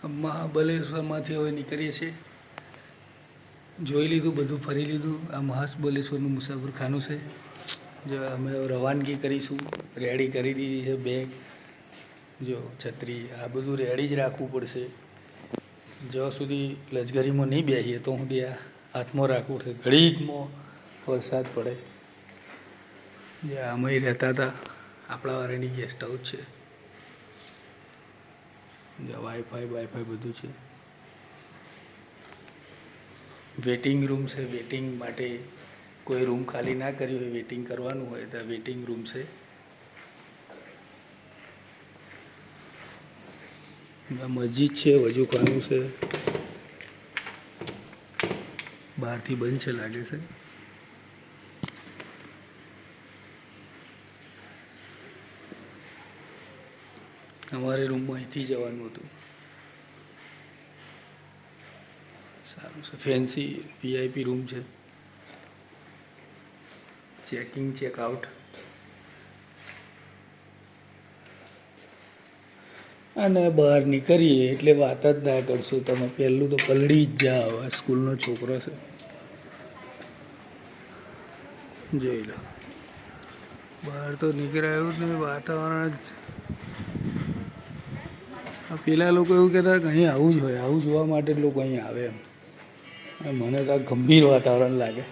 મહાબલેશ્વરમાંથી હવે નીકળીએ છીએ. જોઈ લીધું, બધું ફરી લીધું. આ મહાબલેશ્વરનું મુસાફરખાનું છે. જો અમે રવાનગી કરીશું. રેડી કરી દીધી છે બેગ, જો છત્રી, આ બધું રેડી જ રાખવું પડશે. જ્યાં સુધી લશ્કરીમાં નહીં બેસીએ તો સુધી આ હાથમાં રાખવું છે. ઘડીકમાં વરસાદ પડે. જે અમે રહેતા હતા આપણા વાળાની ગેસ્ટ હાઉસ છે. વાઈફાઈ બધું છે. વેટિંગ રૂમ છે. વેટિંગ માટે કોઈ રૂમ ખાલી ના કર્યો હોય, વેટિંગ કરવાનું હોય તો વેટિંગ રૂમ છે. મસ્જિદ છે, વજૂખાનું છે. બહારથી બંધ છે લાગે છે. અમારે રૂમમાં અહીંથી જવાનું હતું. સારું છે, ફેન્સી વીઆઈપી રૂમ છે. Checking checkout. અને બહાર નીકળીએ એટલે વાત જ ના કરશો તમે. પહેલું તો પલળી જ જાઓ. સ્કૂલનો છોકરો છે, જોઈ લો. બહાર તો નીકળાયું જ નહીં, વાતાવરણ જ. પેલા લોકો એવું કહેતા કે અહીં આવું જ હોય, આવું જોવા માટે જ લોકો અહીં આવે એમ. મને તો આ ગંભીર વાતાવરણ લાગે.